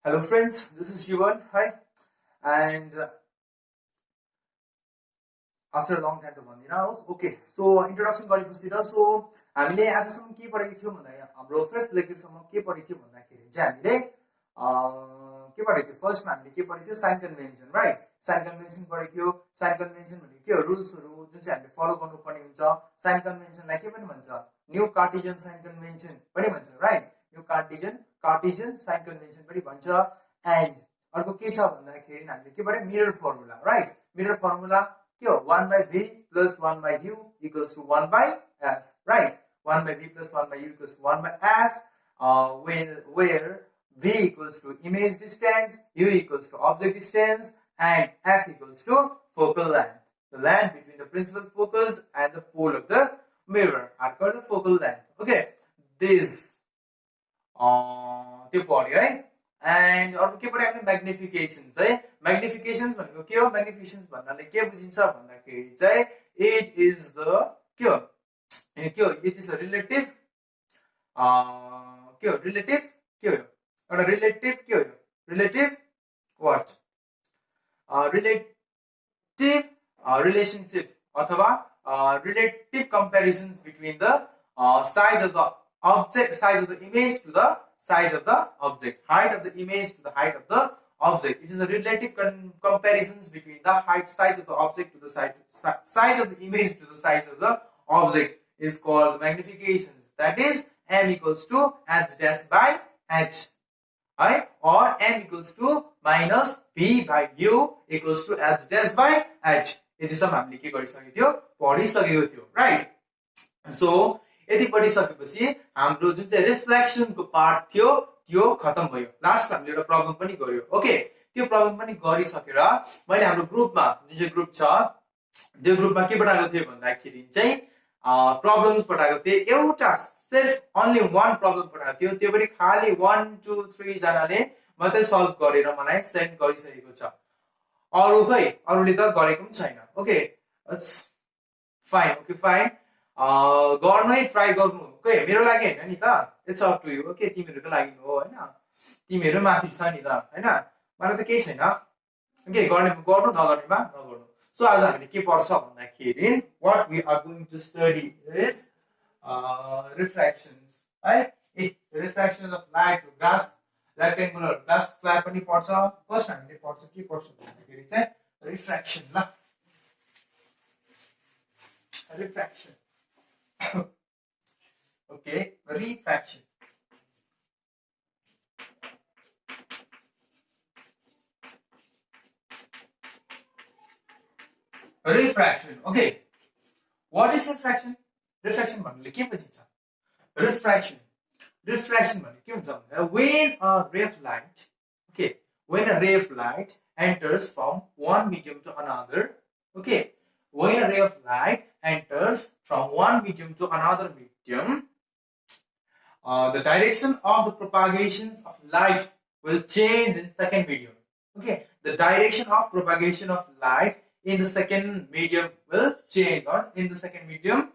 Hello friends, this is Yuvan. Hi. And after a long time to भन्दिन. Okay, so introduction गरेपछि र so हामीले आजसम्म के पढेको थियौं भन्दा हाम्रो फर्स्ट लेक्चरसम्म के पढेको थियौं भन्दाखेरि चाहिँ हामीले के पढेको थियौं फर्स्टमा हामीले के पढेको थियौं sign convention right sign convention पढेको थियौं साइन कन्भेन्सन भनेको के हो रुल्सहरु जुन चाहिँ हामीले फलो गर्नुपर्ने हुन्छ साइन कन्भेन्सनलाई के पनि भन्छ न्यू कार्टेशियन साइन कन्भेन्सन पनि भन्छ right new cartesian sign convention पनि भन्छ एन्ड अर्को के छ भन्दाखेरि हामीले के पढ्यौं mirror formula right mirror formula के हो 1 by v plus 1 by u equals to 1 by f right 1 by v plus 1 by u equals to 1 by f where v equals to image distance, u equals to object distance, and f equals to focal length. The length between the principal focus and the pole of the mirror are called the focal length. Okay, this त्यो पढ्यो है and अर्को के पढ्यो हामीले म्याग्निफिकेशन्स है म्याग्निफिकेशन्स भनेको के हो म्याग्निफिकेशन्स भन्नाले के बुझिन्छ भन्दाखेरि चाहिँ इट इज द के हो इट इज अ रिलेटिभ के हो रिलेटिभ के हो एउटा रिलेटिभ के हो रिलेटिभ व्हाट रिलेटिभ रिलेशनशिप अथवा relative comparisons between the size of the object size of the image to the size of the object height of the image to the height of the object it is a relative comparisons between the height size of the object to the size of the image to the size of the object is called magnification that is m equals to h dash by h right or m equals to minus b by u equals to h dash by h यति सम्म हामीले के गरिसकेको थियो पढिसकेको थियो right so यति पढिसकेपछि हाम्रो जुन चाहिँ रिफ्लेक्सनको पार्ट थियो त्यो खतम भयो लास्टमा हामीले एउटा प्रब्लम पनि गर्यो ओके त्यो प्रब्लम पनि गरिसकेर मैले हाम्रो ग्रुपमा जुन चाहिँ ग्रुप छ त्यो ग्रुपमा के पठाएको थिए भन्दाखेरि चाहिँ प्रब्लम्स पठाएको थिए एउटा सिर्फ ओन्ली वान प्रब्लम पठाएको थियो त्यो पनि खाली 1 2 3 जनाले मात्रै सल्भ गरेर मलाई सेन्ड गरिसकेको छ अरु खै अरुले त गरेको पनि छैन ओके इट्स फाइन गर्नै ट्राई गर्नु ओके मेरो लागि हैन नि त it's up to you okay तिमीहरुको लागि हो हैन तिमीहरु माथि छ नि त हैन मलाई त केही छैन ओके गर्ने गर्नु नगर्नेमा नगर्नु सो आज हामीले के पढ्छ भन्दाखेरि what we are going to study is reflections है reflection of light glass rectangular glass slab पनि पढ्छ फर्स्ट हामीले पढ्छ के पढ्छ भन्दाखेरि चाहिँ रिफ्लेक्सन ल reflection okay refraction okay what is refraction भन्नाले के बुझिन्छ refraction भन्ने के हुन्छ भन्दा when a ray of light okay when a ray of light enters from one medium to another okay when a ray of light enters from one medium to another medium, the direction of the propagation of light will change in second medium. Okay, the direction of propagation of light in the second medium will change, or in the second medium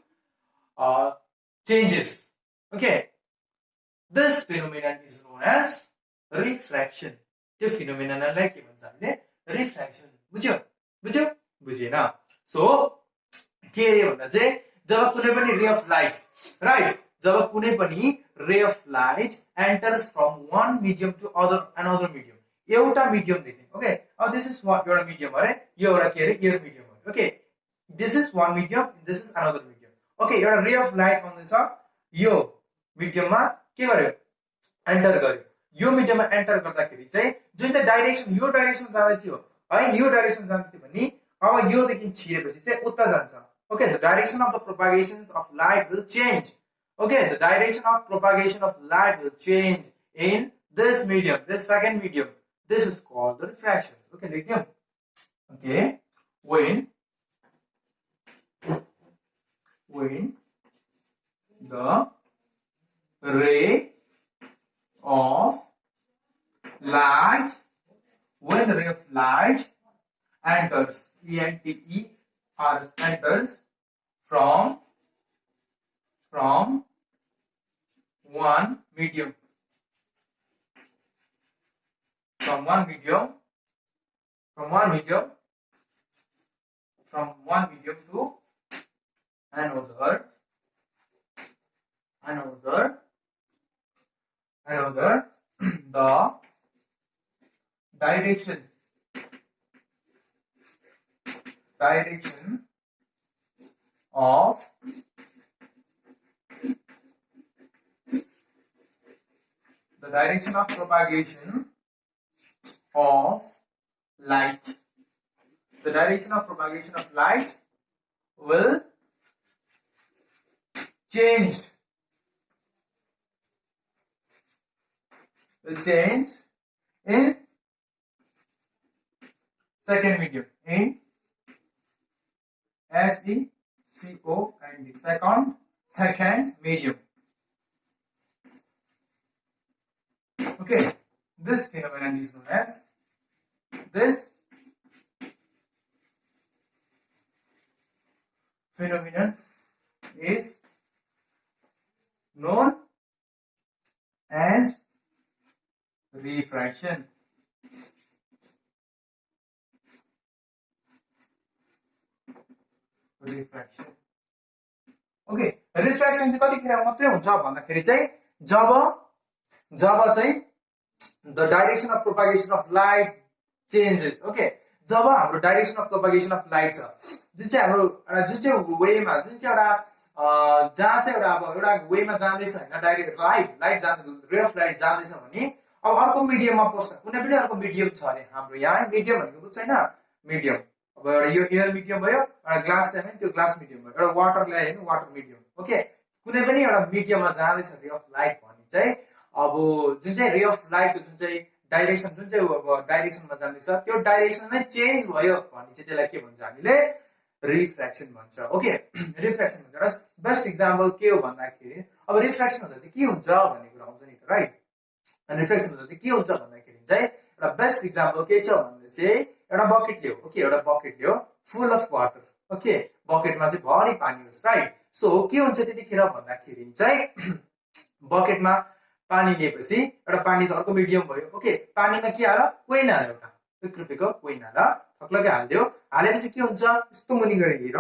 changes. Okay, this phenomenon is known as refraction. The phenomenon like refraction. बुझ्यो So के रे भन्दा चाहिँ जब कुनै पनि ray of light right जब कुनै पनि ray of light enters from one medium to another medium एउटा मिडियम देखि ओके अब दिस इज एउटा मिडियम अरे यो एउटा के रे एयर मिडियम हो okay this is one medium this is another medium okay एउटा रे अफ लाइट आउँदैछ यो मिडियममा के गर्यो एन्टर गर्यो यो मिडियममा एन्टर गर्दाखेरि चाहिँ जुन चाहिँ डाइरेक्सन यो डाइरेक्सन जाँदै थियो है यो डाइरेक्सन जाँदै थियो भने अब यो देखि छिरेपछि चाहिँ उता जान्छ okay the direction of the propagations of light will change okay the direction of propagation of light will change in this medium this second medium this is called the refraction okay like them okay when the ray of light enters enters from one medium from one medium to another the direction of propagation of light. The direction of propagation of light will change in second medium, in SECOND, second medium. Okay, this phenomenon is known as refraction. Okay, refraction चाहिँ कतिखेर मात्रै हुन्छ भन्दाखेरि चाहिँ जब चाहिँ the direction of propagation of light changes. Okay, जब हाम्रो direction of propagation of light छ जुन चाहिँ हाम्रो वेमा जुन चाहिँ एउटा जहाँ चाहिँ एउटा अब एउटा वेमा जाँदैछ हैन, डाइरेक्ट लाइट जाँदै रे अफ लाइट जाँदैछ भने अब अर्को मिडियममा पस्छ. कुनै पनि अर्को मिडियम छ अरे हाम्रो यहाँ मिडियम भनेको बुझ्छ हैन, मिडियम अब एउटा यो एयर मिडियम भयो, एउटा ग्लास ल्यायो भने त्यो ग्लास मिडियम भयो, एउटा वाटर ल्यायो भने वाटर मिडियम. ओके, कुनै पनि एउटा मिडियममा जाँदैछ रे अफ लाइट भने चाहिँ अब जुन चाहिँ रे अफ लाइटको जुन चाहिँ डाइरेक्सन जुन चाहिँ अब डाइरेक्सनमा जाँदैछ त्यो डाइरेक्सन नै चेन्ज भयो भने चाहिँ त्यसलाई के भन्छ हामीले रिफ्र्याक्सन भन्छ. ओके, रिफ्र्याक्सन भन्छ. एउटा बेस्ट इक्जाम्पल के हो भन्दाखेरि अब रिफ्र्याक्सन हुँदा चाहिँ के हुन्छ भन्ने कुरा आउँछ नि त, राइट. अनि रिफ्र्याक्सन हुँदा चाहिँ के हुन्छ भन्दाखेरि चाहिँ एउटा बेस्ट इक्जाम्पल के छ भन्दा चाहिँ एउटा बकेट लियो. ओके, एउटा बकेट लियो फुल अफ वाटर. ओके, बकेटमा चाहिँ भरि पानी होस्, राइट. सो के हुन्छ त्यतिखेर भन्दाखेरि चाहिँ बकेटमा पानी लिएपछि एउटा पानी त अर्को मिडियम भयो. ओके, पानीमा के हाल्यो, कोइन हाल्यो, एउटा 1 रुपैयाँको कोइन हाल्यो, ठक्लकै हालिदियो. हालेपछि के हुन्छ, यस्तो मुनि गएर हेर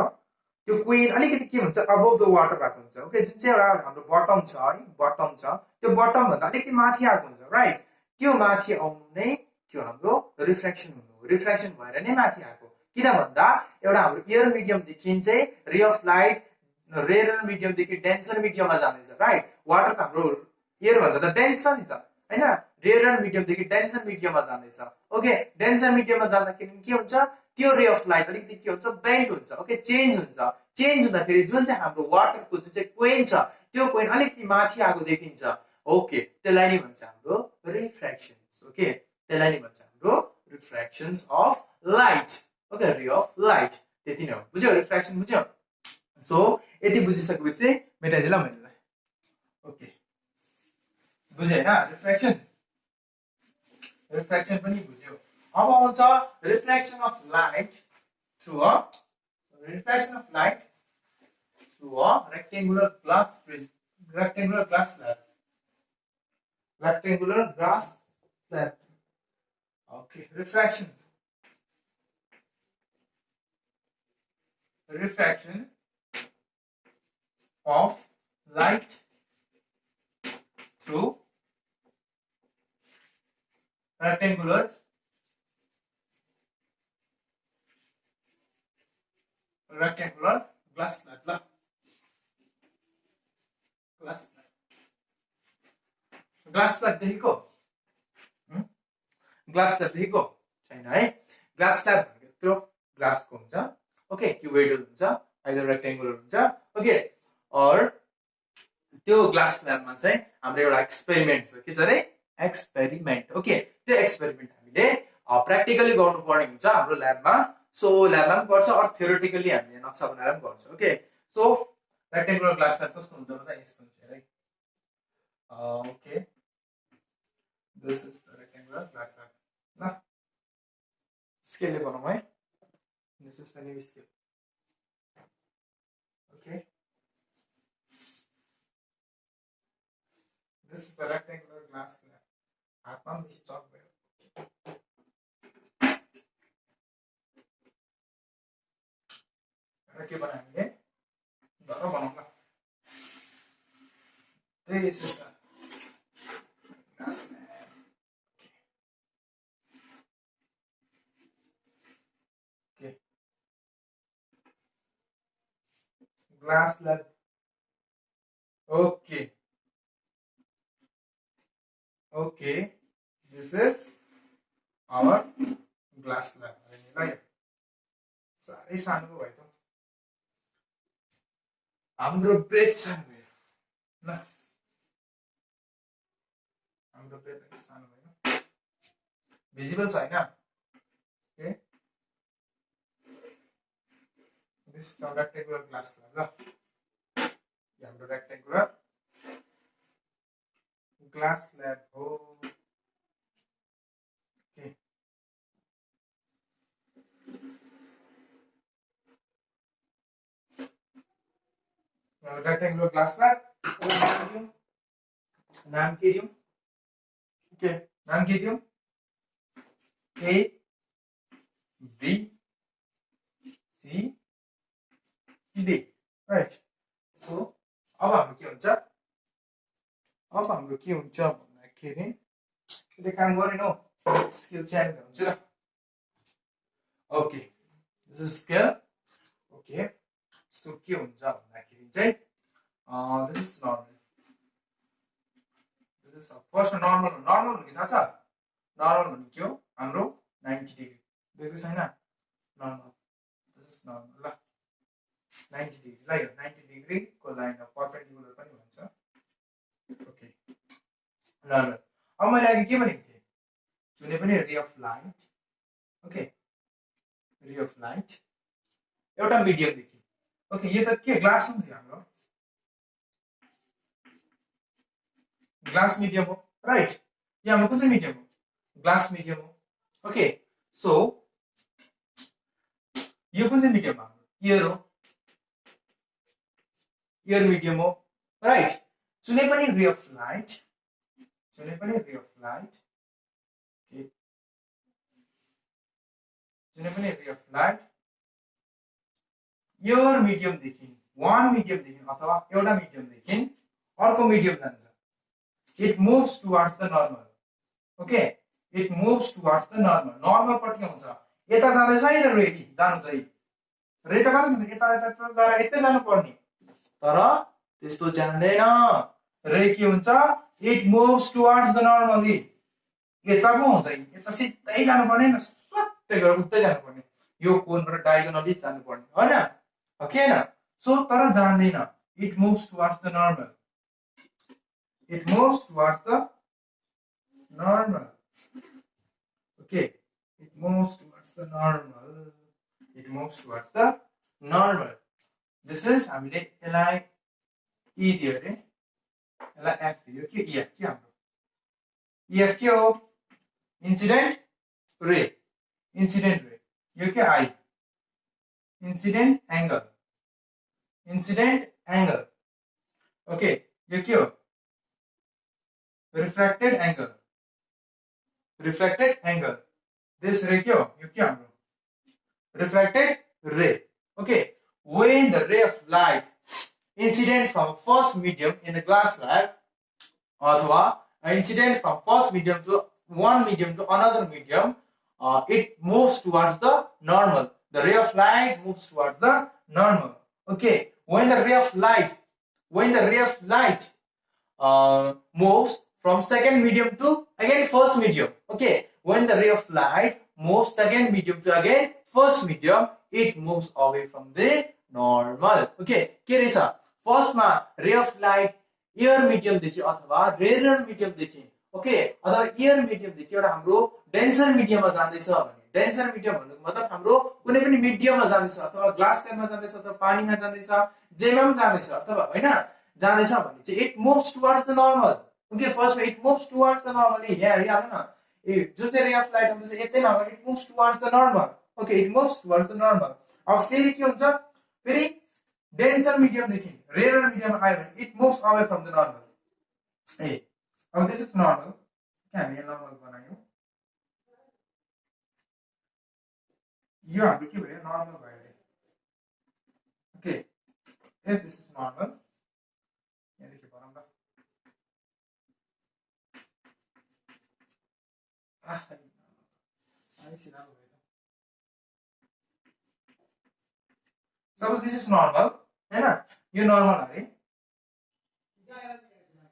त्यो कोइन अलिकति के हुन्छ अबभ द वाटर आएको हुन्छ. ओके, जुन चाहिँ एउटा हाम्रो बटम छ है, बटम छ त्यो बटम भन्दा अलिकति माथि आएको हुन्छ, राइट. त्यो माथि आउनु नै त्यो हाम्रो रिफ्र्याक्सन हुनु, रिफ्र्याक्सन भएर नै माथि आएको. किन भन्दा एउटा हाम्रो एयर मिडियमदेखि चाहिँ रे अफ लाइट रेयर मिडियमदेखि डेन्सर मिडियममा जाँदैछ, राइट. वाटर त हाम्रो एयर भन्दा त डेन्स छ नि त हैन, रेयर मिडियमदेखि डेन्सर मिडियममा जाँदैछ. ओके, डेन्सर मिडियममा जाँदाखेरि के हुन्छ त्यो रे अफ लाइट अलिकति के हुन्छ बेन्ड हुन्छ. ओके, चेन्ज हुन्छ. चेन्ज हुँदाखेरि जुन चाहिँ हाम्रो वाटरको जुन चाहिँ कोइन छ त्यो कोइन अलिकति माथि आएको देखिन्छ. ओके, त्यसलाई नै भन्छ हाम्रो रिफ्र्याक्सन्स. ओके, त्यसलाई नै भन्छ हाम्रो रिफ्र्याक्सन्स अफ लाइट. ओके, रे अफ लाइट. त्यति नै हो, बुझ्यो, रिफ्र्याक्सन बुझ्यो. सो यति बुझिसकेपछि मेटाइदिला मैले. ओके, बुझ्यो हैन, रिफ्र्याक्सन पनि बुझ्यो. अब आउँछ reflection of light through a rectangular glass slab. Okay, refraction of light through rectangular glass slab. Glass slab देखेको छैन है. ग्लास स्ल्याब भनेको त्यो ग्लासको हुन्छ. ओके, क्युबोइडल हुन्छ, आइदर रेक्टेंगुलर हुन्छ. ओके, और त्यो ग्लास स्ल्याबमा चाहिँ हाम्रो एउटा एक्सपेरिमेन्ट छ. के छ रे, एक्सपेरिमेन्ट. ओके, त्यो एक्सपेरिमेन्ट हामीले प्र्याक्टिकली गर्नुपर्ने हुन्छ हाम्रो ल्याबमा. सो ल्याबमा पनि गर्छ और थ्योरेटिकली हामीले नक्सा बनाएर पनि गर्छ. Okay, so rectangular glass slab कस्तो हुन्छ भन्दा यस्तो हुन्छ है. Okay, this is the rectangular glass slab. Na scale बनाऊ है. This is the new scale. Okay, this is the rectangular glass slab. हातमा बेसी चक भयो. एउटा के बनायो हामीले घर बनाउँला this is the glass lab okay glass lab okay okay this is our glass lab right साह्रै सानो भयो त हाम्रो ब्रेथ सानो भयो ल हाम्रो ब्रेथ सानो भयो भिजिबल छ हैन okay this is a rectangular glass lab ल हाम्रो rectangular glass lab हो okay rectangular glass lab नाम के दियौं okay नाम के दियौं A B C D right so अब हाम्रो के हुन्छ भन्दाखेरि त्यसले काम गरेन हो स्केल चेन्ज हुन्छ ल okay this is scale okay so के हुन्छ भन्दाखेरि चाहिँ this is normal this is first normal भनेको थाहा छ नर्मल भनेको के हो हाम्रो 90 डिग्री देख्दै छैन नर्मल दिस इज नर्मल ल 90 डिग्री ल यो 90 डिग्री को लाइन परपेन्डिकुलर पनि भन्छ ओके नर्मल अब मैले अघि के भनेको थिएँ जुनै पनि रे अफ लाइट ओके रे अफ लाइट एउटा मिडियम देखि ओके यो त के ग्लास हो नि हाम्रो ग्लास मिडियम हो राइट यो हाम्रो कुन चाहिँ मिडियम हो ग्लास मिडियम हो ओके सो यो कुन चाहिँ मिडियम हाम्रो एयर हो एयर मिडियम हो राइट जुनै पनि रे अफ लाइट ओके जुनै पनि ray of light air medium देखि वान मिडियम देखि अथवा एउटा मिडियम देखि अर्को मिडियम जान्छ it moves towards the normal okay it moves towards the normal normal पट्टि हुन्छ यता जाँदैछ नि त रे जानु त रे त कता जान्छ यता यता गएर यतै जानु पर्ने तर त्यस्तो जान्दैन रे के हुन्छ it moves towards the normally यता पो हुन्छ यता सिधै जानु पर्ने न सट्टै गएर उतै जानु पर्ने यो कोनबाट डायगोनली जानु पर्ने हैन ओके हैन सो तर जान्दैन it moves towards the normal it moves towards the normal okay it moves towards the normal this is हामीले यसलाई e दियो रे यसलाई f दियो के ef के हाम्रो ef के हो इन्सिडेन्ट रे यो के i इन्सिडेन्ट एंगल ओके यो के हो refracted angle this ray kya yo kya hamro refracted ray okay when the ray of light incident from first medium in the glass slab athwa incident from first medium to one medium to another medium it moves towards the normal the ray of light moves towards the normal okay when the ray of light moves from second medium to again first medium okay when the ray of light moves second medium to again first medium it moves away from the normal okay के रहेछ first मा रे of light air medium देखि अथवा rare medium देखि okay अथवा air medium देखि एउटा हाम्रो डेन्सर मिडियममा जाँदैछ भने डेन्सर मिडियम भन्नुको मतलब हाम्रो कुनै पनि मिडियममा जाँदैछ अथवा ग्लास पेनमा जाँदैछ अथवा पानीमा जाँदैछ जेमा पनि जाँदैछ अथवा हैन जाँदैछ भने चाहिँ it moves towards the normal okay first it moves towards the normal here na जो चाहिँ रे अफ लाइट हुन्छ यतै नभए it moves towards the normal okay it moves towards the normal अब फेरि के हुन्छ फेरि डेन्सर मिडियम देखि रेयर मिडियम आयो भने it moves away from the normal ए अब दिस इज नर्मल के हामीले नर्मल बनायौ यो हाम्रो के भयो नर्मल भयो if this is normal, यहाँदेखि भनौँ ल, suppose this is normal, हैन, यो normal अरे,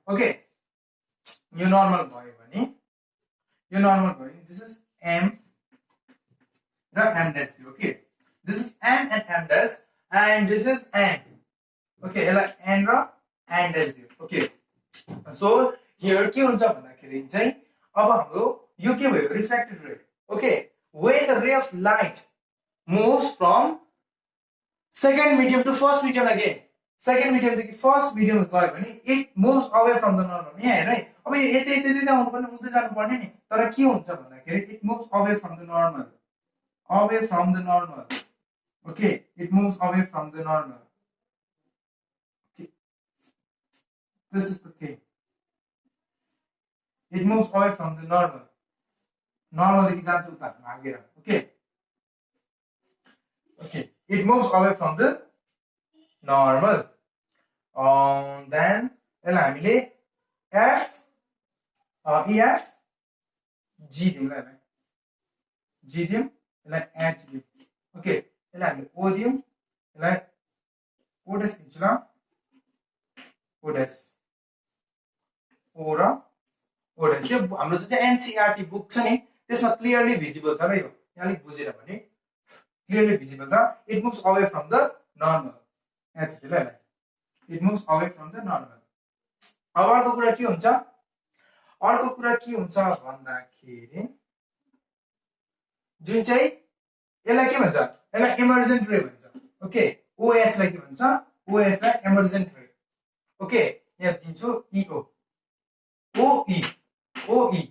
ओके, यो normal भयो भने, यो normal भयो, this is m र m dash दियो, okay, this is m and m dash and this is n, okay, यसलाई n र n dash दियो, okay, so here के हुन्छ भन्दाखेरि चाहिँ अब हाम्रो यो के भयो, refracted ray, okay, when the ray of light moves from second medium to first medium again, second medium देखि first medium गयो भने it moves away from the normal, यहाँ हेर है, अब यो यतै यतै आउनु पर्ने, उतै जानु पर्ने नि, तर के हुन्छ भन्दाखेरि it moves away from the normal, away from the normal, okay, it moves away from the normal, okay, this is the thing, it moves away from the normal, normal देखि जान्छ उता भागेर, okay, okay, it moves away from the normal, then यसलाई हामीले f ef g दिउँ ल, यसलाई g दिउँ, यसलाई h दिउँ, ओके, यसलाई हामीले o दिउँ, यसलाई o dash दिन्छु ल, o dash, o र o dash, यो हाम्रो जुन चाहिँ एनसीईआरटी बुक छ नि त्यसमा क्लियरली भिजिबल छ र यो यहाँ अलिक बुझेर भने क्लियरली भिजिबल छ, it moves away from the normal, h दिल यसलाई, it moves away from the normal. अब अर्को कुरा के हुन्छ, अर्को कुरा के हुन्छ भन्दाखेरि जुन चाहिँ यसलाई के भन्छ, यसलाई इमर्जेन्ट रे भन्छ, ओके, ओएच लाई के भन्छ, ओएच लाई इमर्जेन्ट रे, ओके, यहाँ दिन्छु ईओ, ओई, ओई,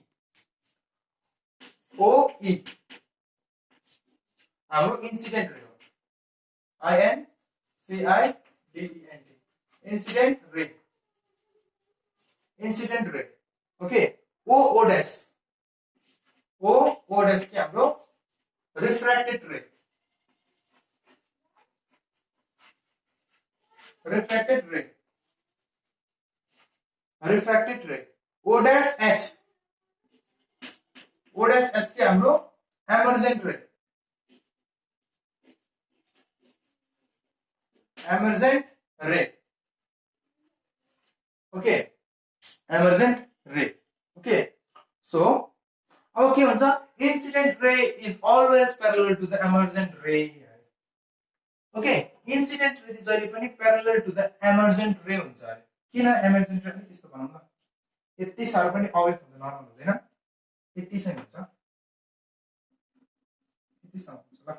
ओई हाम्रो इन्सिडेन्ट रे हो, INCIDENT, incident ray, incident ray, okay, O dash, O dash के हाम्रो refracted ray, refracted ray, refracted ray, O dash H, O dash H के हाम्रो emergent ray, emergent ray, okay, emergent ray, okay, so अब के भन्छ, incident ray is always parallel to the emergent ray, okay, incident ray चाहिँ जहिले पनि parallel to the emergent रे हुन्छ अरे, किन एमर्जेंट रे त्यस्तो भनौं न, यति सारो पनि अवे हुन्छ नर्मल हुँदैन, यति चाहिँ हुन्छ, यति सम्म हुन्छ ल,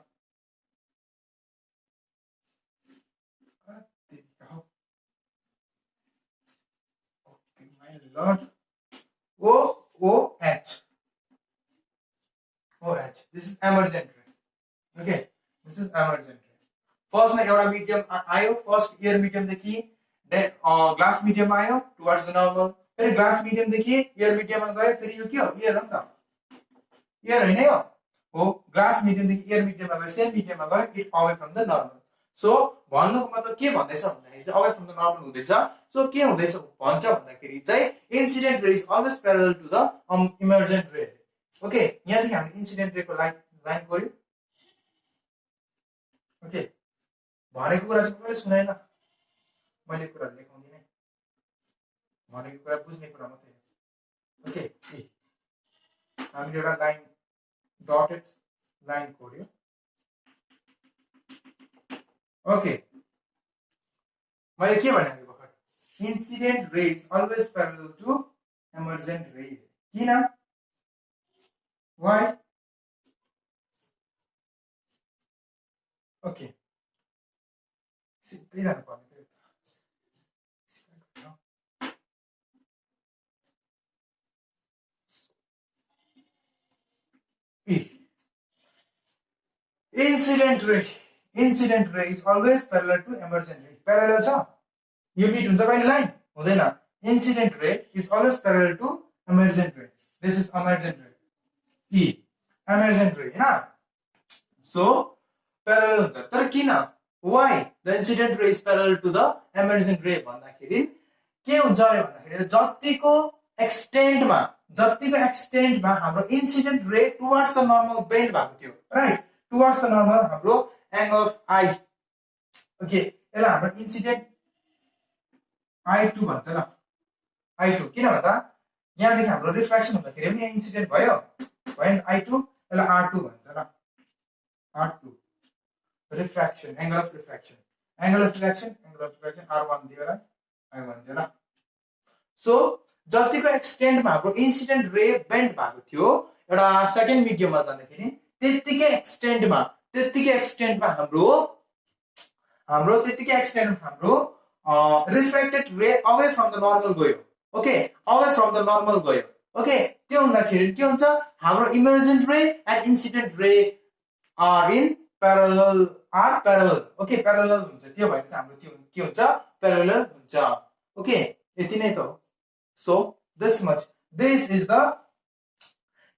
okay my Lord, OH, OH, this is emergent ray, okay, this is emergent ray, first में एउटा मीडियम आयो, फर्स्ट एयर मीडियम देखि ग्लास मीडियम आयो टुवर्ड्स द नर्मल, फेरि ग्लास मीडियम देखि एयर मीडियममा गयो, फेरि यो के हो, एयर हो नि त, एयर हैन हो, ग्लास मीडियम देखि एयर मीडियममा गयो, सेम मीडियममा गयो, it away from the normal, so भन्नुको मतलब के भन्दैछ भन्दाखेरि चाहिँ अवे फ्रम द नर्मल हुँदैछ, सो के हुँदैछ भन्छ भन्दाखेरि चाहिँ incident ray is always parallel to the emergent ray, okay, यहाँदेखि हामीले इन्सिडेन्ट रेको लाइन गर्यो, ओके, भनेको कुरा चाहिँ कसैले सुनाएन, मैले कुरा लेखाउँदिन, भनेको कुरा बुझ्ने कुरा मात्रै, ओके, हामीले एउटा लाइन डटेड लाइन कोड्यो, ओके, मैले के भने भर्खर, incident ray is always parallel to एमर्जेन्ट रे, किन, व्हाई, ओके, सिधै जानु पर्ने incident ray is always parallel to emergent ray, parallel छ, यो मिट हुन्छ कहिले लाइन हुँदैन, incident ray is always parallel to emergent ray, this is emergent ray, emergent ray हैन, सो parallel हुन्छ, तर किन why the incident ray is parallel to the emergent ray भन्दाखेरि के हुन्छ अरे भन्दाखेरि जतिको एक्सटेन्टमा हाम्रो इन्सिडेन्ट रे टुवर्ड्स द नर्मल बेन्ड भएको थियो राइट टुवर्ड्स द नर्मल हाम्रो एंगल अफ आई ओके यसलाई हाम्रो इन्सिडेन्ट I2 भन्छ ल I2 किन भन्दा यहाँदेखि हाम्रो रिफ्लेक्सन हुँदाखेरि पनि इन्सिडेन्ट भयो I2 यसलाई R2 भन्छ ल R2 refraction angle of refraction R1 दियो ल I1 दियो ल सो जतिको एक्सटेन्टमा हाम्रो इन्सिडेन्ट रे बेन्ड भएको थियो एउटा सेकेन्ड मिडियममा जाँदाखेरि त्यतिकै एक्सटेन्टमा हाम्रो refracted ray away from the normal गयो okay away from the normal गयो ओके त्यो हुँदाखेरि के हुन्छ हाम्रो emergent ray and incident ray are parallel okay parallel हुन्छ त्यो भएर चाहिँ हाम्रो के हुन्छ parallel हुन्छ ओके यति नै त हो so this is the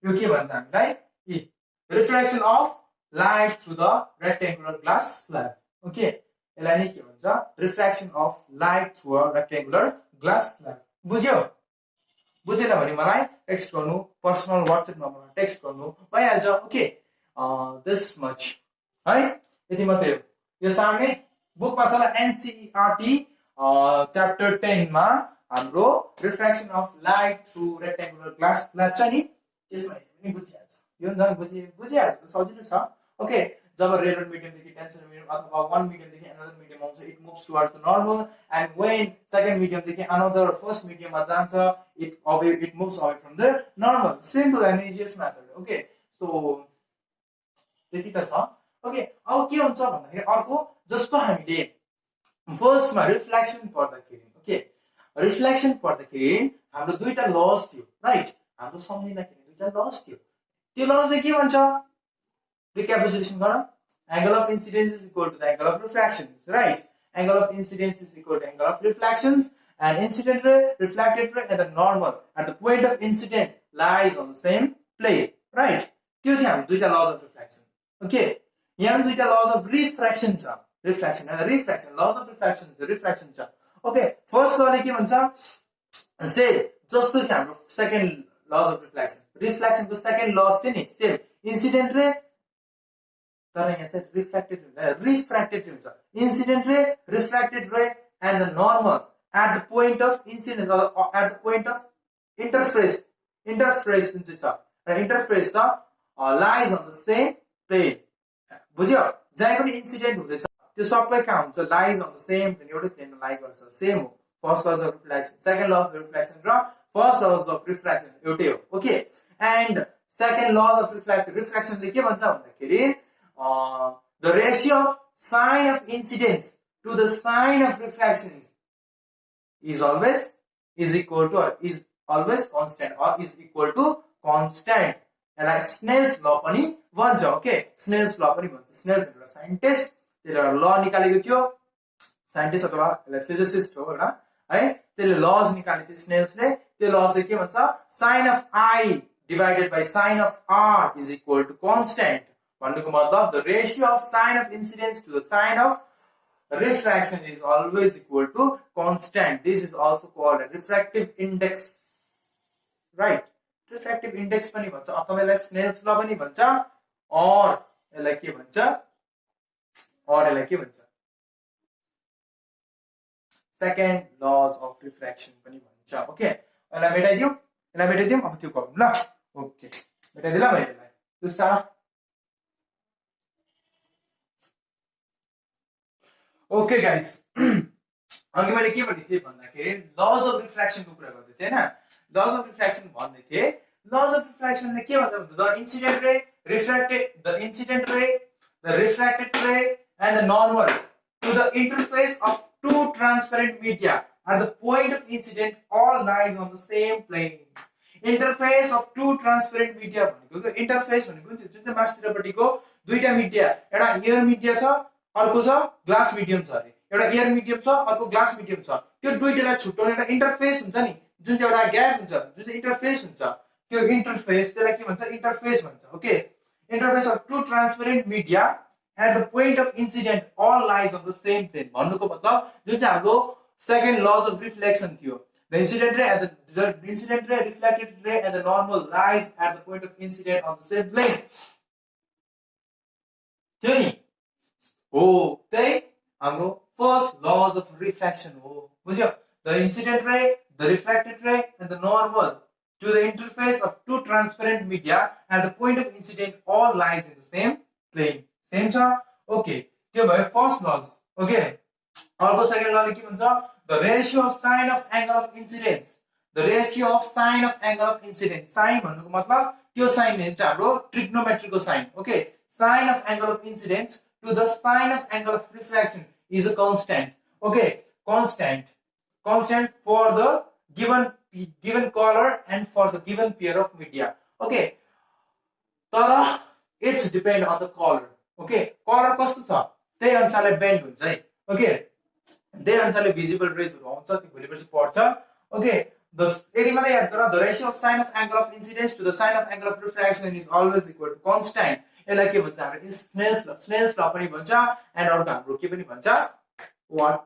यो के भन्छ हामीलाई reflection of light through the rectangular glass slab okay यसलाई नै के भन्छ reflection of light through a rectangular glass slab बुझेन भने मलाई टेक्स्ट गर्नु पर्सनल व्हाट्सएप नम्बरमा टेक्स्ट गर्नु भइहाल्छ ओके दिस मच है यति मात्रै हो यो सामने बुकमा छ एनसीईआरटी च्याप्टर 10 मा हाम्रो reflection of light through rectangular glass slab छ नि त्यसमा पनि बुझिहाल्छ यो झन् बुझिहाल्छ सजिलो छ ओके जब रेयर medium देखि टेंसर medium अथवा one medium देखि another medium आउँछ it moves towards the normal and when second medium देखि another first medium मा जान्छ it moves away from the normal simple and easiest method okay so त्यति त छ ओके अब के हुन्छ भन्दाखेरि अर्को जस्तो हामीले फर्स्ट मा रिफ्लेक्सन पढ्दाखेरि हाम्रो दुईटा लस थियो राइट हाम्रो सम्झिँदाखेरि दुईटा लस थियो त्यो लसले के भन्छ recapitulation gonna angle of incidence is equal to the angle of refractions right angle of incidence is equal to angle of reflections and incident ray reflected ray and the normal at the point of incident lies on the same plane right त्यो थियो हाम्रो दुईटा laws of reflection okay यहाँ दुईटा laws of refraction छ reflection and refraction laws of reflection छ okay first लले के भन्छ सेम जस्तो थियो हाम्रो सेकेन्ड लज अफ रिफ्लेक्सनको सेकेन्ड लज थियो नि सेम इन्सिडेन्ट रे तर यहाँ चाहिँ रिफ्र्याक्टेड हुन्छ incident ray refracted ray and the normal at the point of incident at the point of interface जुन चाहिँ छ र इंटरफेस छ lies on the same plane बुझ्यो जहाँ पनि इन्सिडेन्ट हुँदैछ त्यो सबै कहाँ हुन्छ lies on the same plane एउटै प्लेनमा लाइ गर्छ सेम हो first law of reflection second law of reflection र फर्स्ट लज अफ रिफ्र्याक्सन एउटै हो okay and second law of रिफ्र्याक्सनले के भन्छ भन्दाखेरि the ratio of sine of incidence to the sine of refraction is always equal to or is always constant or is equal to constant यसलाई Snell's ल पनि भन्छ ओके स्नेल्स ल पनि भन्छ स्नेल्स एउटा साइन्टिस्ट त्यसले एउटा ल निकालेको थियो साइन्टिस्ट अथवा यसलाई फिजिसिस्ट हो एउटा है त्यसले लज निकालेको थियो स्नेल्सले त्यो लजले के भन्छ sine of i divided by sine of r is equal to constant भन्नुको मतलब the ratio of sine of incidence to the sine of refraction is always equal to constant. This is also called a refractive index, right? Refractive index पनि भन्छ अथवा यसलाई Snell's ल पनि भन्छ और यसलाई के भन्छ सेकेन्ड लज अफ रिफ्र्याक्सन पनि भन्छ ओके यसलाई मेटाइदिउँ अब त्यो गरौँ ल ओके मेटाइदिएँ ल मैले यसलाई त्यो सारा ओके गाइस अघि मैले के भन्दै थिएँ भन्दाखेरि लज अफ रिफ्र्याक्सनको कुरा गर्दै थिएँ हैन लज अफ रिफ्र्याक्सन भन्दै थिएँ लज अफ रिफ्र्याक्सनले के भन्छ भन्दा the incident ray the refracted ray and the normal to the interface of two transparent media at the point of incident all lies on the same plane interface of two transparent media भनेको interface भनेको जुन चाहिँ मास्तिरपट्टिको दुईटा media एउटा air media छ अर्को छ glass medium छ अरे एउटा एयर मिडियम छ अर्को ग्लास मिडियम छ त्यो दुईटालाई छुट्याउने एउटा इन्टरफेस हुन्छ नि जुन चाहिँ एउटा ग्याप हुन्छ जुन चाहिँ इन्टरफेस हुन्छ त्यो इन्टरफेस त्यसलाई के भन्छ इन्टरफेस भन्छ okay interface of two transparent media at the point of incident all lies on the same plane. भन्नुको मतलब जुन चाहिँ हाम्रो सेकेन्ड लज अफ रिफ्लेक्सन थियो, the incident ray and the incident ray, reflected ray and the normal lies at the point of incident on the same plane. थियो नि हो, त्यही हाम्रो फर्स्ट लज अफ रिफ्लेक्सन हो, बुझ्यो? The incident ray, the refracted ray and the normal to the interface of two transparent media at the point of incident all lies in the same plane. Same छ? Okay, त्यो भयो first lodge. Okay, अर्को second लले के भन्छ? The ratio of sine of angle of incidence. The ratio of sine of angle of incidence. Sine भन्नुको मतलब त्यो साइन हुन्छ हाम्रो ट्रिग्नोमेट्रीको sine. Okay, sine of angle of incidence to the sine of angle of refraction is a constant. Okay, constant for the given color and for the given pair of media. Okay, तर it's depend on the color. Okay, color कस्तो छ त्यही अनुसारले bend हुन्छ है. Okay, त्यही अनुसारले visible रेजहरु आउँछ, त्यो भोलिपर्सि पढ्छ. ओके, यदि मलाई याद गर, the ratio of sine of angle of incidence to the sine of angle of refraction is always equal to constant. यसलाई के भन्छ हाम्रो स्नेल्स ल पनि भन्छ, एन्ड अर्को हाम्रो के पनि भन्छ, व्हाट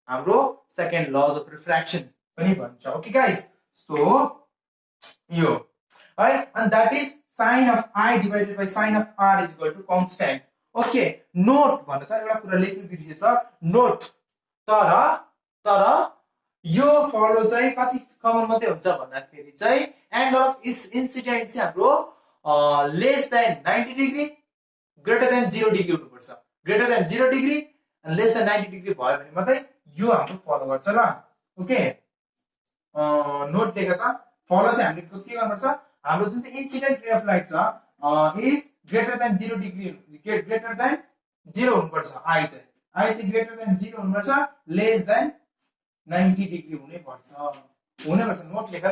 हाम्रो सेकेन्ड लज अफ रिफ्र्याक्सन पनि भन्छ. ओके गाइस, सो यो है, and that is sin of I divided by sin of R is equal to constant. Okay, note भन्नु त एउटा कुरा लेख्नु बिर्सिएछ, नोट. तर यो फलो चाहिँ कति कमन मात्रै हुन्छ भन्दाखेरि चाहिँ एंगल अफ इन्सिडेन्ट चाहिँ हाम्रो less than 90 degree greater than 0 degree हुनुपर्छ. Greater than 0 degree and less than 90 degree भयो भने मात्रै यो हाम्रो फलो गर्छ ल. ओके, नोट लेख त. फलो चाहिँ हामीले के गर्नुपर्छ, हाम्रो जुन चाहिँ इन्सिडेन्ट रे अफ लाइट छ is greater than 0 degree, greater than 0 हुनुपर्छ. आई चाहिँ ग्रेटर देन 0 हुनुपर्छ, लेस देन 90 डिग्री हुनुपर्छ. नोट लेख ल.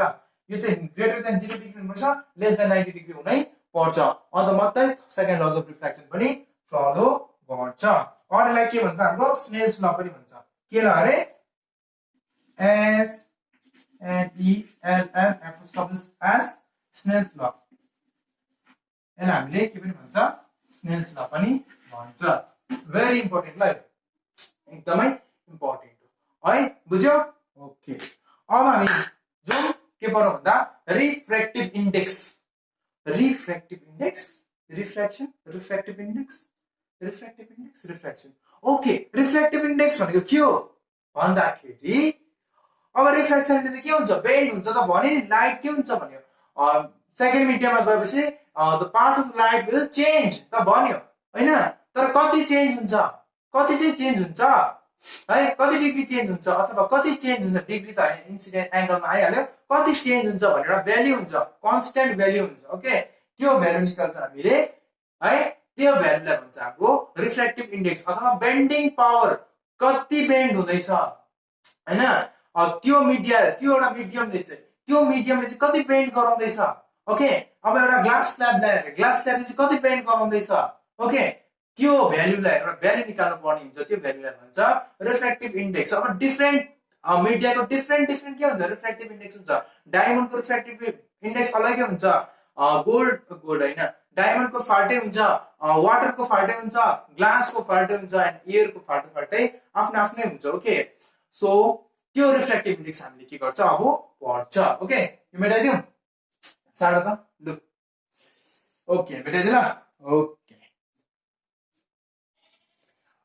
यो चाहिँ ग्रेटर देन 0 डिग्री हुनुपर्छ, लेस देन 90 डिग्री हुनै पर्छ, अन्त मात्रै सेकेन्ड लज अफ रिफ्र्याक्सन पनि फलो गर्छ. अरूलाई के भन्छ, हाम्रो स्नेल्स ल पनि भन्छ. के ल अरे, S N E L N apostrophe S Snell's ल. यसलाई हामीले के पनि भन्छ, स्नेल्स ल पनि भन्छ. भेरी इम्पोर्टेन्ट ल, एकदमै इम्पोर्टेन्ट हो है, बुझ्यो? ओके, अब हामी जुन के पढौँ भन्दा refractive index. Refraction, refraction. Okay, refractive index भनेको के हो भन्दाखेरि, अब रिफ्र्याक्सन इन्डेक्स के हुन्छ, बेन्ड हुन्छ त भने नि. लाइट के हुन्छ भन्यो, सेकेन्ड मिडियममा गएपछि the path of light will change त भन्यो हैन. तर कति चेन्ज हुन्छ, कति चाहिँ चेन्ज हुन्छ है, कति डिग्री चेन्ज हुन्छ अथवा कति चेन्ज हुन्छ, डिग्री त हैन, इन्सिडेन्ट एंगलमा आइहाल्यो, कति चेन्ज हुन्छ भनेर एउटा भ्यालु हुन्छ, कन्स्ट्यान्ट भ्यालु हुन्छ. ओके, त्यो भ्यालु निकाल्छ हामीले है, त्यो भ्यालुलाई भन्छ हाम्रो रिफ्र्याक्टिभ इन्डेक्स अथवा बेन्डिङ पावर. कति बेन्ड हुँदैछ हैन, त्यो एउटा मिडियमले चाहिँ कति बेन्ड गराउँदैछ. ओके, अब एउटा ग्लास स्ल्याबले चाहिँ कति बेन्ड गराउँदैछ. ओके, त्यो भ्यालुलाई एउटा भ्यालु निकाल्नु पर्ने हुन्छ, त्यो भ्यालुलाई भन्छ रिफ्र्याक्टिभ इन्डेक्स. अब डिफरेन्ट मिडियाको डिफरेन्ट के हुन्छ, रिफ्र्याक्टिभ इन्डेक्स हुन्छ. डायमन्डको रिफ्र्याक्टिभ इन्डेक्स अलगै हुन्छ, गोल्ड हैन, डायमन्डको फाल्टै हुन्छ, वाटरको फाल्टै हुन्छ, ग्लासको फाल्टै हुन्छ, एन्ड एयरको फाल्टै आफ्नै हुन्छ. ओके, सो त्यो रिफ्र्याक्टिभ इन्डेक्स हामीले के गर्छ, अब पढ्छ. ओके, यो मेटाइदिउँ साडो त लु. ओके, मेटाइदिए ल.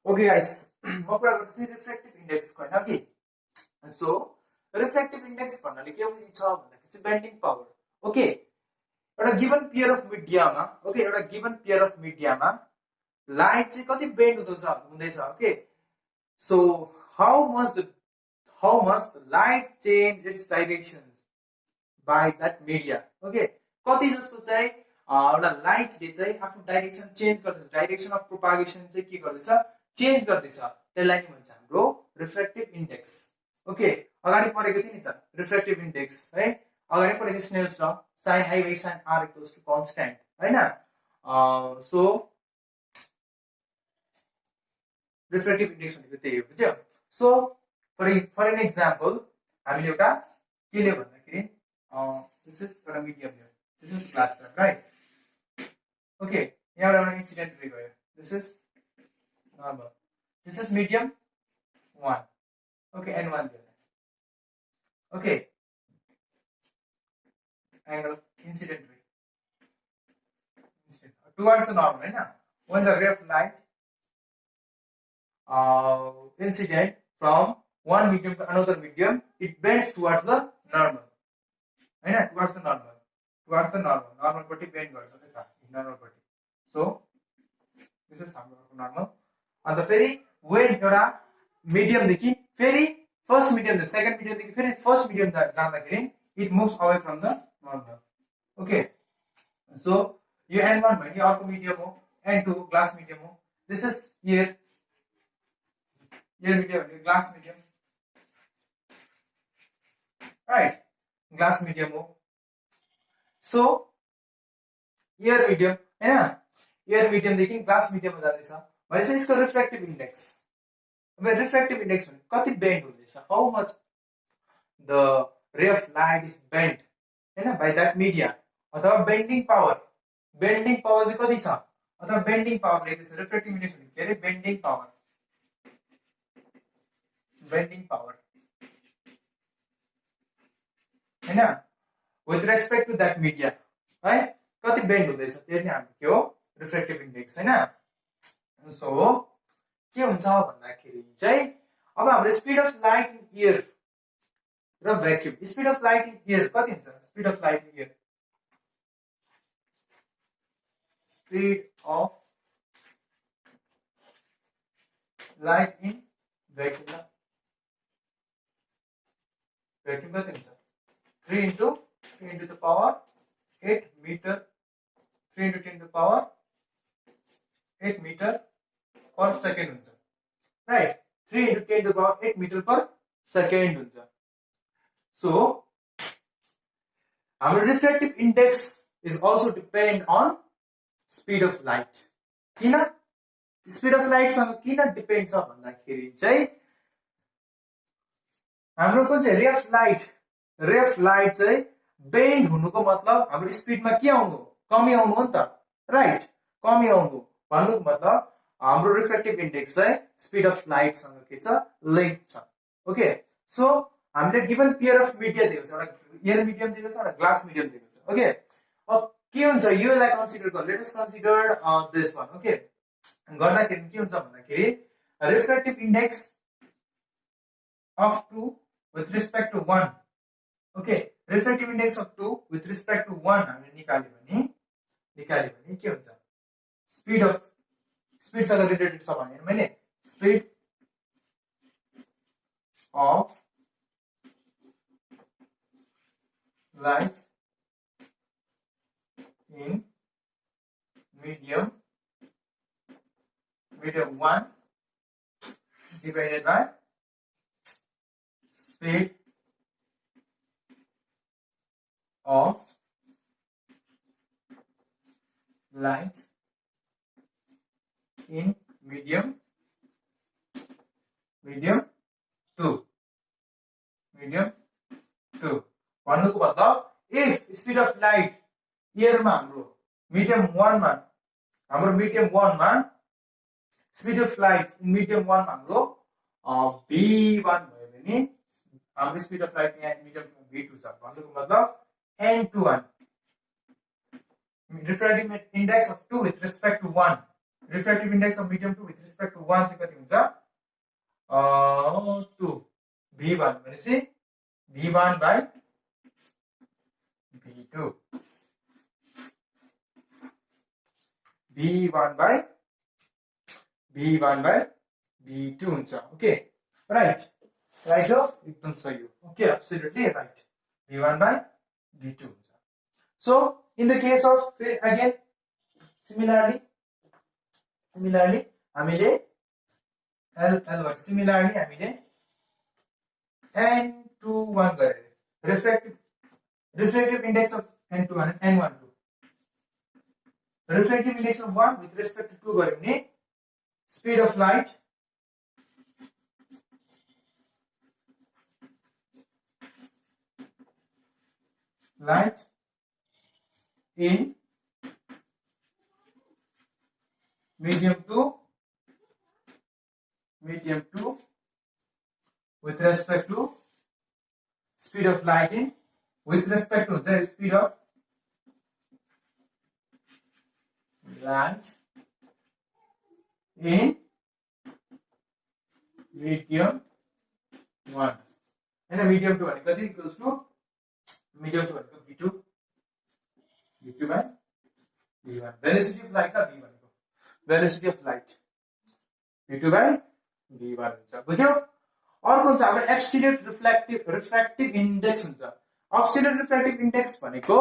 ओके गाइस, म कुरा गर्दै थिएँ रिफ्र्याक्टिभ इन्डेक्सको हैन कि. सो रिफ्र्याक्टिभ इन्डेक्स भन्नाले के छ भन्दाखेरि चाहिँ बेन्डिङ पावर. ओके, एउटा गिवन पेयर अफ मिडियामा, ओके, एउटा गिवन पेयर अफ मिडियामा लाइट चाहिँ कति बेन्ड हुँदैछ. Okay, so how much the light change it's direction by that media. Okay, कति जस्तो चाहिँ एउटा लाइटले चाहिँ आफ्नो डाइरेक्सन चेन्ज गर्दैछ, डाइरेक्सन अफ प्रोपागेसन चाहिँ के गर्दैछ, चेन्ज गर्दैछ. त्यसलाई नि भन्छ हाम्रो रिफ्र्याक्टिभ इन्डेक्स. ओके, अगाडि पढेको थिए नि त रिफ्र्याक्टिभ इन्डेक्स है, अगाडि पढेको थिए स्नेल्स ल, sin I by sin R equals to constant हैन. सो रिफ्र्याक्टिभ इन्डेक्स भनेको त्यही हो, बुझ्यो? सो फर एन एक्जाम्पल हामीले एउटा के लियो भन्दाखेरि दिस इज एउटा medium Leo, this is glass slab right. Okay, यहाँबाट एउटा इन्सिडेन्ट रे गयो, This is normal. This is medium 1. Okay, n1 there. Okay. Angle incident ray. Towards the normal, right? When the ray of light incident from one medium to another medium, it bends towards the normal. Right? Towards the normal. Towards the normal. Normal party bend गर्छ नि त normal party. So this is normal. And the ferry when एउटा medium देखि फेरि first medium the second medium देखि फेरि first medium जाँदाखेरि it moves away from the normal. Okay. So यो n1 भने अर्को medium हो, n2 glass medium हो. This is here medium भने glass medium. Right? Glass medium हो. So here medium हैन, here medium देखि glass medium मा जाँदैछ भनेपछि यसको refractive index. अब refractive index भने कति bend हुँदैछ, how much the ray of light is bent हैन by that media, अथवा bending power चाहिँ कति छ, अथवा bending power लेख्दैछ. refractive index भने के अरे bending power हैन with respect to that media, है कति बेन्ड हुँदैछ त्यो चाहिँ हाम्रो के हो रिफ्रेक्टिभ इन्डेक्स हैन. सो के हुन्छ भन्दाखेरि चाहिँ अब हाम्रो speed of light in air र vacuum, speed of light in air कति हुन्छ, speed of light in air, speed of light in vacuum कति हुन्छ 3 into 10 to the power 8 meter, 3 into 10 to the power 8 meter per second हुन्छ. Right? 3 into 10 to the power 8 meter per second हुन्छ. So our refractive index is also depend on speed of light. किन speed of light सँग किन depend छ भन्दाखेरि चाहिँ हाम्रो कुन चाहिँ रे अफ लाइट चाहिँ बेन्ड हुनुको मतलब हाम्रो स्पिडमा के आउनु, कमी आउनु हो नि त. राइट? कमी आउनु भन्नुको मतलब हाम्रो रिफ्रेक्टिभ इन्डेक्स चाहिँ स्पिड अफ लाइट सँग के छ, लिङ्क छ. ओके. सो हामीले गिवन पेयर अफ मिडिया दिएको छ, एउटा एयर मिडियम दिएको छ, एउटा ग्लास मिडियम दिएको छ. ओके. अब के हुन्छ योलाई कन्सिडर गर, let us consider this one. Okay. गर्दाखेरि के हुन्छ भन्दाखेरि refractive index of 2 with respect to 1. Okay, refractive index of 2 with respect to 1 हामीले निकाल्यो भने के हुन्छ, स्पिड सँग रिलेटेड छ भने मैले speed of light in medium 1 divided by speed of light in medium 2 भन्नुको मतलब if speed of light air मा हाम्रो medium 1 मा speed of light in medium 1 मा हाम्रो v1 भयो भने हाम्रो speed of light यहाँ medium v2 छ भन्नुको मतलब n21 refractive index of 2 with respect to 1, refractive index of medium 2 with respect to 1 चाहिँ कति हुन्छ 2 v1 भनेपछि v1 by v2 v1 by v2 हुन्छ. ओके. राइट हो, एकदम सही हो. Okay, absolutely right. v1 by v2 हुन्छ. So in the case of again similarly हामीले हामीले n21 गरे refractive index of n21 n12 refractive index of 1 with respect to 2 गरे भने speed of light in medium 2 with respect to speed of light in with respect to the speed of light in medium 1 and medium 2 and that equals to medium 2 and v2 by v1 velocity of light का v1 को velocity of light v2 by v1 हुन्छ बुझ्यौ अर्को हुन्छ हाम्रो absolute refractive index हुन्छ absolute refractive index भनेको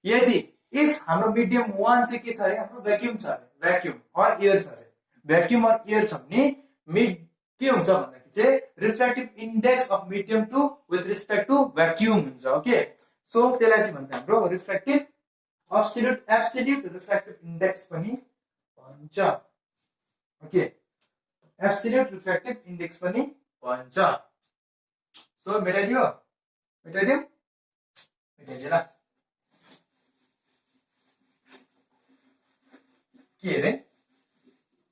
यदि इफ हाम्रो मिडियम 1 चाहिँ के छ अरे हाम्रो भ्याक्युम छ अरे भ्याक्युम अर एयर छ अरे भ्याक्युम अर एयर छ भने के हुन्छ भन्दाखेरि चाहिँ refractive index of medium 2 with respect to vacuum हुन्छ ओके सो त्यसलाई चाहिँ भन्छ हाम्रो रिफ्र्याक्टिभ एब्सोल्युट रिफ्र्याक्टिभ इन्डेक्स पनि भन्छ ओके एब्सोल्युट रिफ्र्याक्टिभ इन्डेक्स पनि भन्छ सो मेटाइदियो मेटाइदिएला के अरे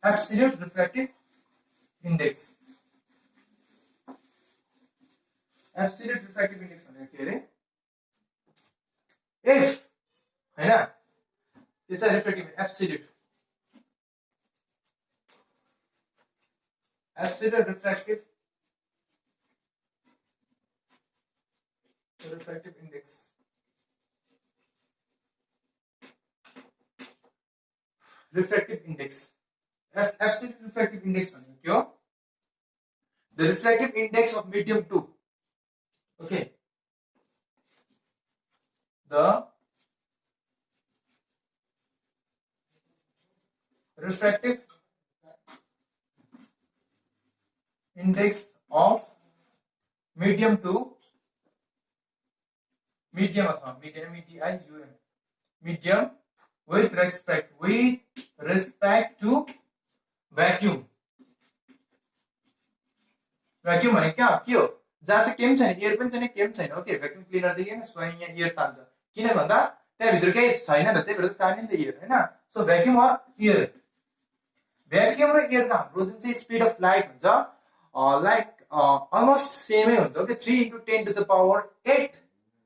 absolute refractive index absolute refractive index भनेको के अरे इफ हैन त्यो चाहिँ refractive absolute refractive index refractive index absolute refractive index भनेको के हो the refractive index of medium 2 okay the refractive index of medium 2 medium अथवा medium medium with respect to vacuum vacuum भने के हो जहाँ चाहिँ केही छैन एयर पनि छैन केही छैन ओके भ्याक्युम क्लिनर देखि हैन स्वयं यहाँ एयर तान्छ किन भन्दा त्यहाँ भित्र केही छैन त त्यही भएर तान्ने नि त एयर हैन so vacuum or air vacuum र एयर का हाम्रो जुन चाहिँ स्पिड अफ लाइट हुन्छ लाइक अलमोस्ट सेमै हुन्छ okay 3 × 10 to the power 8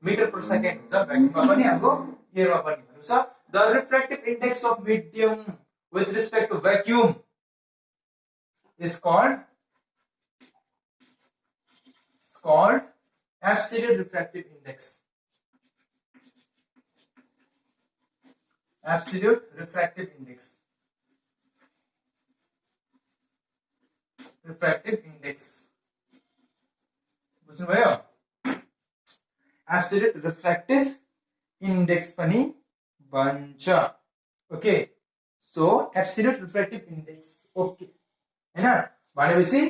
meter per second हुन्छ भ्याक्युममा पनि हाम्रो एयरमा पनि भनेको छ the refractive index of medium with respect to vacuum is called absolute refractive index absolute refractive index बुझ्नुभयो absolute refractive index पनि भन्छ okay so absolute refractive index okay हैन भनेपछि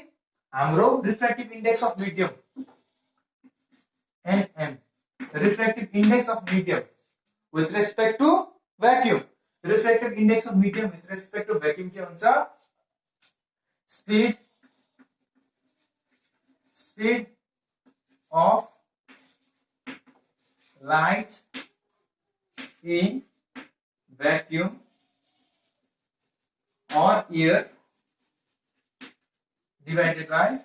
हाम्रो refractive index of medium NM refractive index of medium with respect to vacuum refractive index of medium with respect to vacuum के हुन्छ speed of light in vacuum or air divided by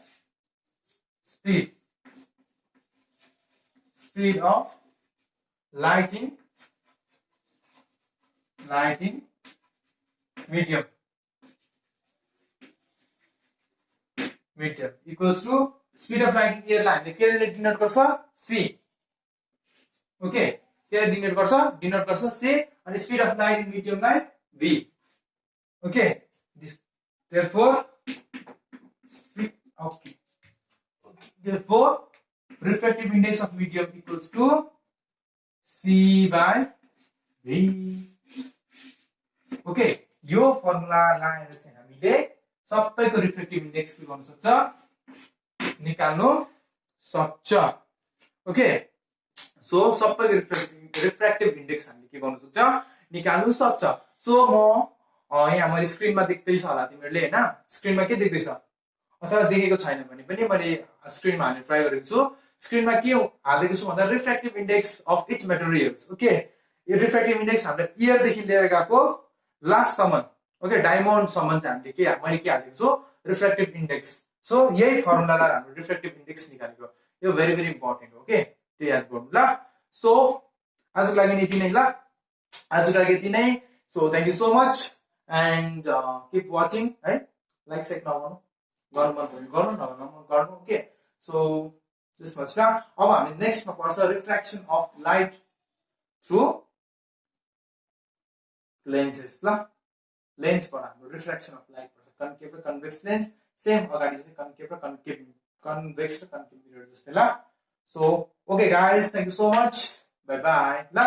speed of light in medium equals to speed of light in air लाई हामीले के ले denote गर्छ c okay के denote गर्छ c अनि speed of light in medium लाई v okay therefore refractive index of medium equals to c by v okay यो फर्मुला लगाएर चाहिँ हामीले सबैको रिफ्रेक्टिभ इन्डेक्स के गर्न सक्छ निकाल्नु सक्छ ओके सो सबैको रिफ्रेक्टिभ इन्डेक्स हामीले के गर्न सक्छ निकाल्नु सक्छ सो म यहाँ मैले स्क्रिनमा देख्दैछ होला तिमीहरुले हैन स्क्रिनमा के देख्दैछ अथवा देखेको छैन भने पनि मैले स्क्रिनमा हाल्ने ट्राई गरेको छु स्क्रिनमा के हालेको छु भन्दा refractive index of each materials okay यो रिफ्रेक्टिभ इन्डेक्स हामीले इयर देखि लिएर गएको लास्ट सम्म ओके डायमन्ड सम्म चाहिँ हामीले के मैले के हालेको छु रिफ्रेक्टिभ इन्डेक्स सो यही फर्मुलालाई हाम्रो रिफ्रेक्टिभ इन्डेक्स निकालेको यो भेरी भेरी इम्पोर्टेन्ट हो के त्यो याद गर्नु ल सो आजको लागि यति नै ल आजको लागि यति नै so thank you so much and keep watching है लाइक सेक नगर्नु गर्नु मन भयो गर्नु नभए गर्नु ओके सो त्यसमा छ अब हामी नेक्स्टमा पर्छ refraction of light through lenses ल लेन्सबाट हाम्रो रिफ्र्याक्सन अफ लाइट पर्छ कन्केभ र कन्भेक्स लेन्स सेम अगाडि चाहिँ कन्केभ र कन्भेक्स र कन्केभ मिरर जस्तै ल so okay guys thank you so much bye bye ल